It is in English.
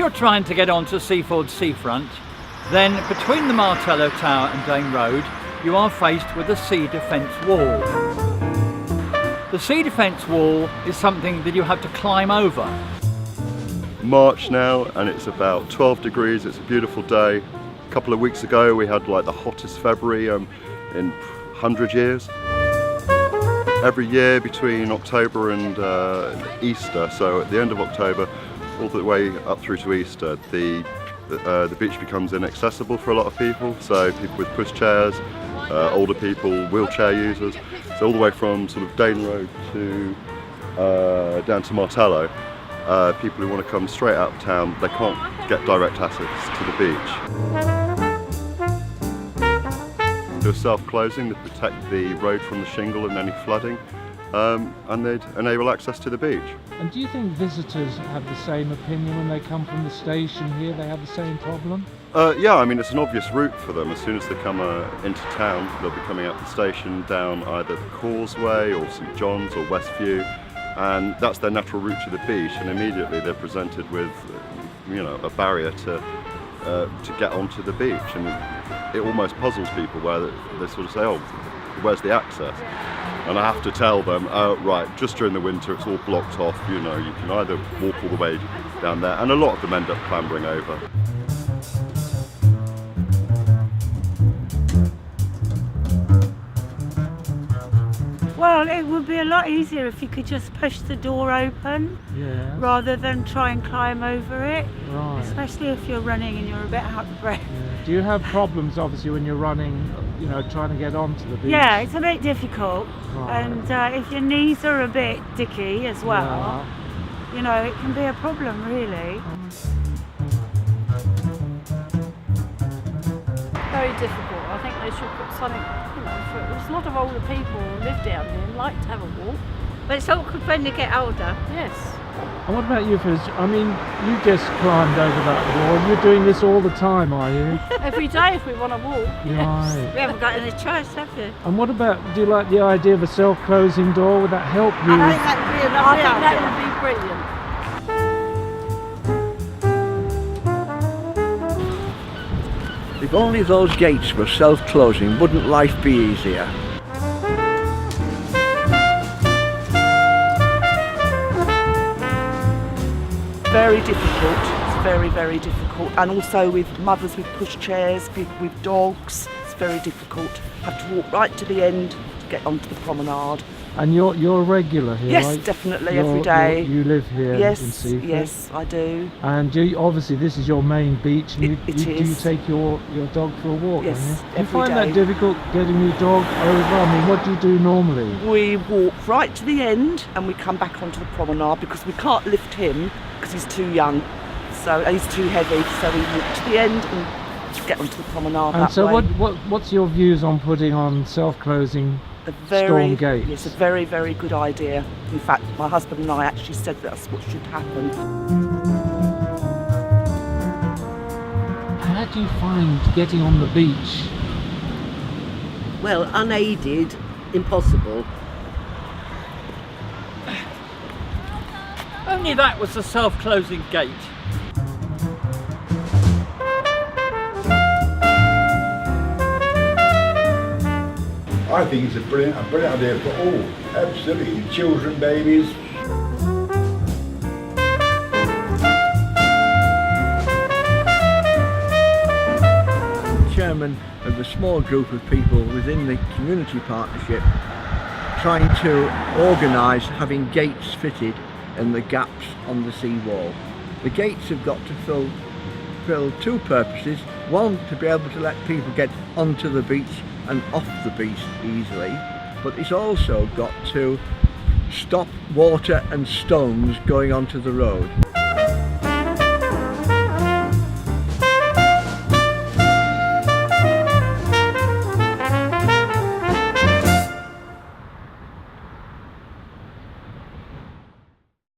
you're trying to get onto Seaford seafront, then between the Martello Tower and Dane Road, you are faced with a sea defence wall. The sea defence wall is something that you have to climb over. March now, and it's about 12 degrees. It's a beautiful day. A couple of weeks ago we had like the hottest February in 100 years. Every year between October and Easter, so at the end of October all the way up through to Easter, the beach becomes inaccessible for a lot of people. So people with pushchairs, older people, wheelchair users, so all the way from sort of Dane Road to down to Martello. People who want to come straight out of town, they can't get direct access to the beach. Do a self-closing to protect the road from the shingle and any flooding, and they'd enable access to the beach. And do you think visitors have the same opinion when they come from the station here? They have the same problem? Yeah, I mean it's an obvious route for them. As soon as they come into town, they'll be coming out the station down either the Causeway or St John's or Westview, and that's their natural route to the beach. And immediately they're presented with, a barrier to get onto the beach, and it almost puzzles people where they sort of say, "Oh, where's the access?" And I have to tell them, "Oh, right, just during the winter it's all blocked off. You can either walk all the way down there," and a lot of them end up clambering over. Well, it would be a lot easier if you could just push the door open, rather than try and climb over it, especially if you're running and you're a bit out of breath. Yeah. Do you have problems, obviously, when you're running, trying to get onto the beach? Yeah, it's a bit difficult, and if your knees are a bit dicky as well, it can be a problem, really. Very difficult. I think they should put something, there's a lot of older people who live down here and like to have a walk. But it's awkward when they get older. Yes. And what about you, Fizz? I mean, you just climbed over that wall. You're doing this all the time, are you? Every day if we want to walk. Right. We haven't got any choice, have you? And what about, do you like the idea of a self-closing door? Would that help you? I think that'd be a lovely I think that idea. would be brilliant. If only those gates were self-closing, wouldn't life be easier? Very difficult, it's very, very difficult. And also with mothers with pushchairs, people with dogs, it's very difficult. Have to walk right to the end to get onto the promenade. And you're a regular here, Yes, right? definitely, every day. You live here in Yes, Seaford? yes, I do. And obviously this is your main beach, and It do you is. take your dog for a walk? Yes, Do you every find day. that difficult getting your dog over? I mean, what do you do normally? We walk right to the end and we come back onto the promenade because we can't lift him because he's too young, and he's too heavy. So we walk to the end and get onto the promenade And that so way. what's your views on putting on self-closing storm gates? It's a very, very good idea. In fact, my husband and I actually said that's what should happen. How do you find getting on the beach? Well, unaided, impossible. Only that was a self-closing gate. I think it's a brilliant idea for all. Absolutely, children, babies. Chairman of the small group of people within the community partnership trying to organise having gates fitted in the gaps on the seawall. The gates have got to fill two purposes. One, to be able to let people get onto the beach and off the beach easily, but it's also got to stop water and stones going onto the road.